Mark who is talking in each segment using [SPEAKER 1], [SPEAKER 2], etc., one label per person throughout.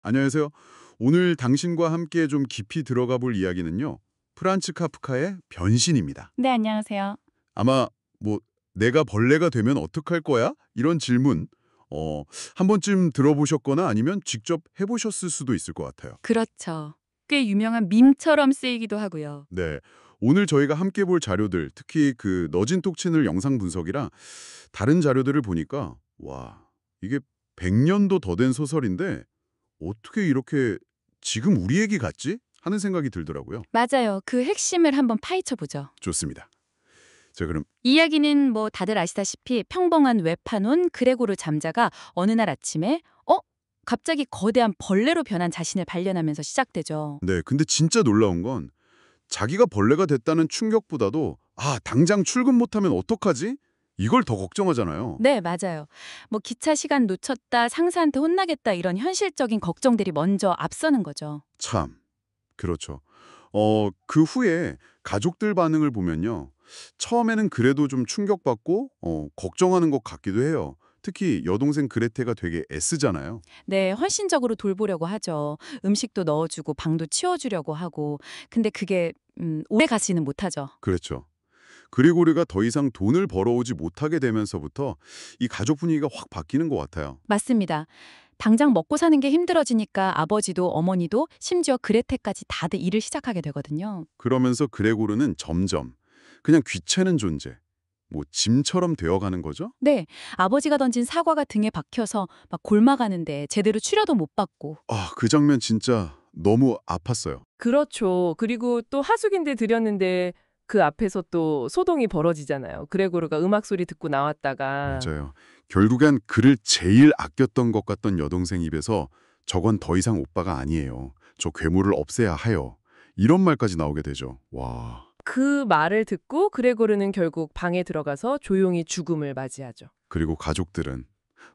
[SPEAKER 1] 안녕하세요. 오늘 당신과 함께 좀 깊이 들어가 볼 이야기는요. 프란츠 카프카의 변신입니다.
[SPEAKER 2] 네, 안녕하세요.
[SPEAKER 1] 아마 뭐 내가 벌레가 되면 어떡할 거야? 이런 질문 한 번쯤 들어보셨거나 아니면 직접 해보셨을 수도 있을 것 같아요.
[SPEAKER 2] 그렇죠. 꽤 유명한 밈처럼 쓰이기도 하고요.
[SPEAKER 1] 네. 오늘 저희가 함께 볼 자료들, 특히 그 너진 톡채널 영상 분석이랑 다른 자료들을 보니까 와, 이게 100년도 더 된 소설인데 어떻게 이렇게 지금 우리 얘기 같지? 하는 생각이 들더라고요.
[SPEAKER 2] 맞아요. 그 핵심을 한번 파헤쳐 보죠.
[SPEAKER 1] 좋습니다. 자, 그럼
[SPEAKER 2] 이야기는 뭐 다들 아시다시피 평범한 외판온 그레고르 잠자가 어느 날 아침에 갑자기 거대한 벌레로 변한 자신을 발견하면서 시작되죠.
[SPEAKER 1] 네, 근데 진짜 놀라운 건 자기가 벌레가 됐다는 충격보다도 당장 출근 못하면 어떡하지? 이걸 더 걱정하잖아요.
[SPEAKER 2] 네, 맞아요. 뭐 기차 시간 놓쳤다, 상사한테 혼나겠다 이런 현실적인 걱정들이 먼저 앞서는 거죠.
[SPEAKER 1] 참, 그렇죠. 그 후에 가족들 반응을 보면요. 처음에는 그래도 좀 충격받고 걱정하는 것 같기도 해요. 특히 여동생 그레테가 되게 애쓰잖아요.
[SPEAKER 2] 네, 헌신적으로 돌보려고 하죠. 음식도 넣어주고 방도 치워주려고 하고. 근데 그게 오래 가지는 못하죠.
[SPEAKER 1] 그렇죠. 그리고르가 더 이상 돈을 벌어오지 못하게 되면서부터 이 가족 분위기가 확 바뀌는 것 같아요.
[SPEAKER 2] 맞습니다. 당장 먹고 사는 게 힘들어지니까 아버지도 어머니도 심지어 그레테까지 다들 일을 시작하게 되거든요.
[SPEAKER 1] 그러면서 그레고르는 점점 그냥 귀찮은 존재, 뭐 짐처럼 되어가는 거죠?
[SPEAKER 2] 네, 아버지가 던진 사과가 등에 박혀서 막 골마가는데 제대로 치료도 못 받고.
[SPEAKER 1] 그 장면 진짜 너무 아팠어요.
[SPEAKER 3] 그렇죠. 그리고 또 하숙인데 들였는데 그 앞에서 또 소동이 벌어지잖아요. 그레고르가 음악 소리 듣고 나왔다가
[SPEAKER 1] 맞아요. 결국엔 그를 제일 아꼈던 것 같던 여동생 입에서 저건 더 이상 오빠가 아니에요. 저 괴물을 없애야 하여. 이런 말까지 나오게 되죠. 와.
[SPEAKER 3] 그 말을 듣고 그레고르는 결국 방에 들어가서 조용히 죽음을 맞이하죠.
[SPEAKER 1] 그리고 가족들은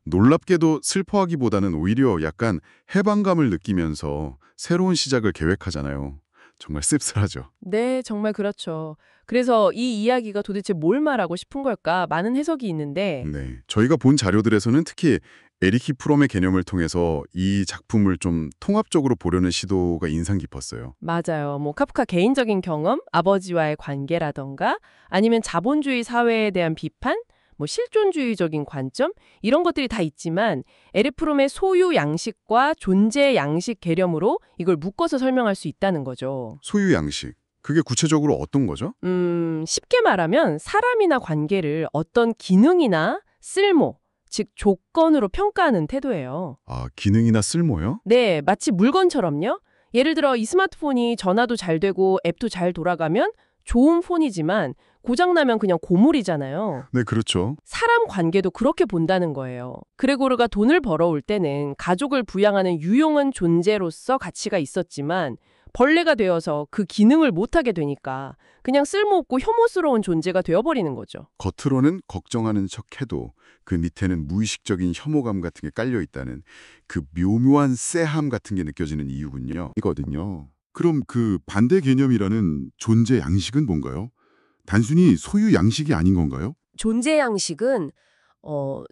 [SPEAKER 1] 놀랍게도 슬퍼하기보다는 오히려 약간 해방감을 느끼면서 새로운 시작을 계획하잖아요. 정말 씁쓸하죠.
[SPEAKER 3] 네, 정말 그렇죠. 그래서 이 이야기가 도대체 뭘 말하고 싶은 걸까? 많은 해석이 있는데
[SPEAKER 1] 네. 저희가 본 자료들에서는 특히 에리히 프롬의 개념을 통해서 이 작품을 좀 통합적으로 보려는 시도가 인상 깊었어요.
[SPEAKER 3] 맞아요. 뭐 카프카 개인적인 경험, 아버지와의 관계라던가 아니면 자본주의 사회에 대한 비판, 뭐 실존주의적인 관점 이런 것들이 다 있지만 에르프롬의 소유 양식과 존재 양식 개념으로 이걸 묶어서 설명할 수 있다는 거죠.
[SPEAKER 1] 소유 양식. 그게 구체적으로 어떤 거죠?
[SPEAKER 3] 쉽게 말하면 사람이나 관계를 어떤 기능이나 쓸모, 즉 조건으로 평가하는 태도예요.
[SPEAKER 1] 기능이나 쓸모요?
[SPEAKER 3] 네, 마치 물건처럼요. 예를 들어 이 스마트폰이 전화도 잘 되고 앱도 잘 돌아가면 좋은 폰이지만 고장나면 그냥 고물이잖아요.
[SPEAKER 1] 네, 그렇죠.
[SPEAKER 3] 사람 관계도 그렇게 본다는 거예요. 그레고르가 돈을 벌어올 때는 가족을 부양하는 유용한 존재로서 가치가 있었지만 벌레가 되어서 그 기능을 못하게 되니까 그냥 쓸모없고 혐오스러운 존재가 되어버리는 거죠.
[SPEAKER 1] 겉으로는 걱정하는 척해도 그 밑에는 무의식적인 혐오감 같은 게 깔려 있다는 그 묘묘한 쎄함 같은 게 느껴지는 이유군요. 이거든요. 그럼 그 반대 개념이라는 존재 양식은 뭔가요? 단순히 소유 양식이 아닌 건가요?
[SPEAKER 4] 존재 양식은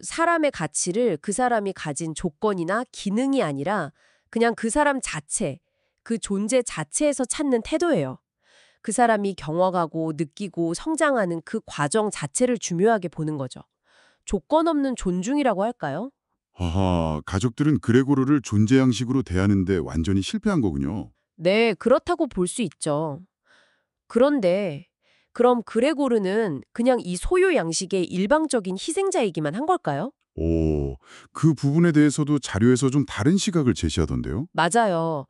[SPEAKER 4] 사람의 가치를 그 사람이 가진 조건이나 기능이 아니라 그냥 그 사람 자체, 그 존재 자체에서 찾는 태도예요. 그 사람이 경험하고 느끼고 성장하는 그 과정 자체를 중요하게 보는 거죠. 조건 없는 존중이라고 할까요?
[SPEAKER 1] 가족들은 그레고르를 존재 양식으로 대하는데 완전히 실패한 거군요.
[SPEAKER 4] 네, 그렇다고 볼 수 있죠. 그런데 그럼 그레고르는 그냥 이 소유 양식의 일방적인 희생자이기만 한 걸까요?
[SPEAKER 1] 그 부분에 대해서도 자료에서 좀 다른 시각을 제시하던데요?
[SPEAKER 4] 맞아요.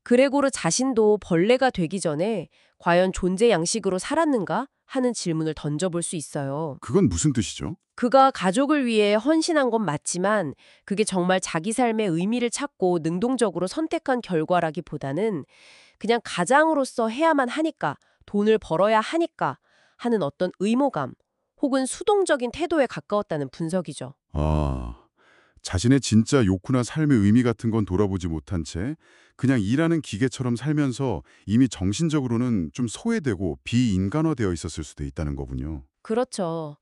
[SPEAKER 4] 그레고르 자신도 벌레가 되기 전에 과연 존재 양식으로 살았는가 하는 질문을 던져볼 수 있어요.
[SPEAKER 1] 그건 무슨 뜻이죠?
[SPEAKER 4] 그가 가족을 위해 헌신한 건 맞지만 그게 정말 자기 삶의 의미를 찾고 능동적으로 선택한 결과라기보다는 그냥 가장으로서 해야만 하니까, 돈을 벌어야 하니까 하는 어떤 의무감 혹은 수동적인 태도에 가까웠다는 분석이죠.
[SPEAKER 1] 자신의 진짜 욕구나 삶의 의미 같은 건 돌아보지 못한 채 그냥 일하는 기계처럼 살면서 이미 정신적으로는 좀 소외되고 비인간화되어 있었을 수도 있다는 거군요.
[SPEAKER 4] 그렇죠.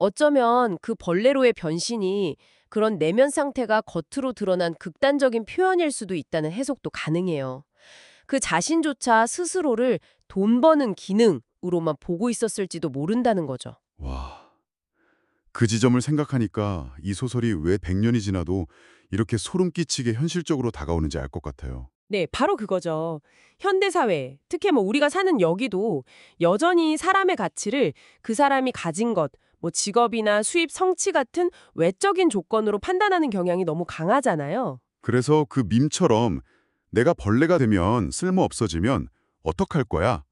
[SPEAKER 4] 어쩌면 그 벌레로의 변신이 그런 내면 상태가 겉으로 드러난 극단적인 표현일 수도 있다는 해석도 가능해요. 그 자신조차 스스로를 돈 버는 기능으로만 보고 있었을지도 모른다는 거죠.
[SPEAKER 1] 와, 그 지점을 생각하니까 이 소설이 왜 100년이 지나도 이렇게 소름 끼치게 현실적으로 다가오는지 알 것 같아요.
[SPEAKER 3] 네, 바로 그거죠. 현대사회, 특히 우리가 사는 여기도 여전히 사람의 가치를 그 사람이 가진 것, 직업이나 수입, 성취 같은 외적인 조건으로 판단하는 경향이 너무 강하잖아요.
[SPEAKER 1] 그래서 그 밈처럼 내가 벌레가 되면 쓸모 없어지면 어떡할 거야?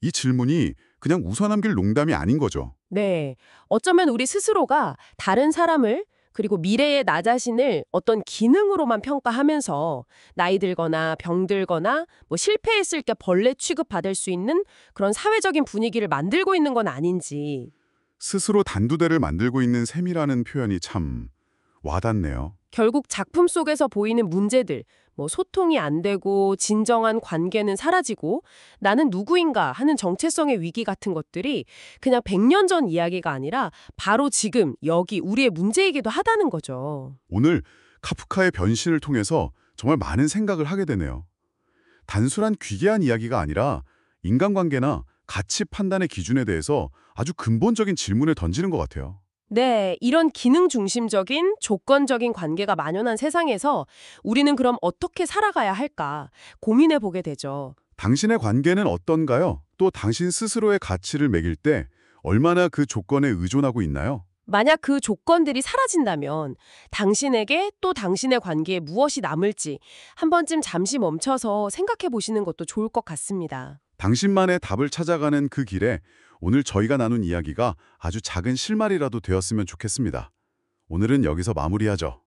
[SPEAKER 1] 이 질문이 그냥 웃어넘길 농담이 아닌 거죠.
[SPEAKER 3] 네, 어쩌면 우리 스스로가 다른 사람을 그리고 미래의 나 자신을 어떤 기능으로만 평가하면서 나이 들거나 병들거나 실패했을 때 벌레 취급받을 수 있는 그런 사회적인 분위기를 만들고 있는 건 아닌지.
[SPEAKER 1] 스스로 단두대를 만들고 있는 셈이라는 표현이 참 와닿네요.
[SPEAKER 3] 결국 작품 속에서 보이는 문제들, 소통이 안 되고 진정한 관계는 사라지고 나는 누구인가 하는 정체성의 위기 같은 것들이 그냥 100년 전 이야기가 아니라 바로 지금 여기 우리의 문제이기도 하다는 거죠.
[SPEAKER 1] 오늘 카프카의 변신을 통해서 정말 많은 생각을 하게 되네요. 단순한 귀계한 이야기가 아니라 인간관계나 가치 판단의 기준에 대해서 아주 근본적인 질문을 던지는 것 같아요.
[SPEAKER 3] 네, 이런 기능 중심적인 조건적인 관계가 만연한 세상에서 우리는 그럼 어떻게 살아가야 할까 고민해 보게 되죠.
[SPEAKER 1] 당신의 관계는 어떤가요? 또 당신 스스로의 가치를 매길 때 얼마나 그 조건에 의존하고 있나요?
[SPEAKER 3] 만약 그 조건들이 사라진다면 당신에게 또 당신의 관계에 무엇이 남을지 한 번쯤 잠시 멈춰서 생각해 보시는 것도 좋을 것 같습니다.
[SPEAKER 1] 당신만의 답을 찾아가는 그 길에 오늘 저희가 나눈 이야기가 아주 작은 실마리라도 되었으면 좋겠습니다. 오늘은 여기서 마무리하죠.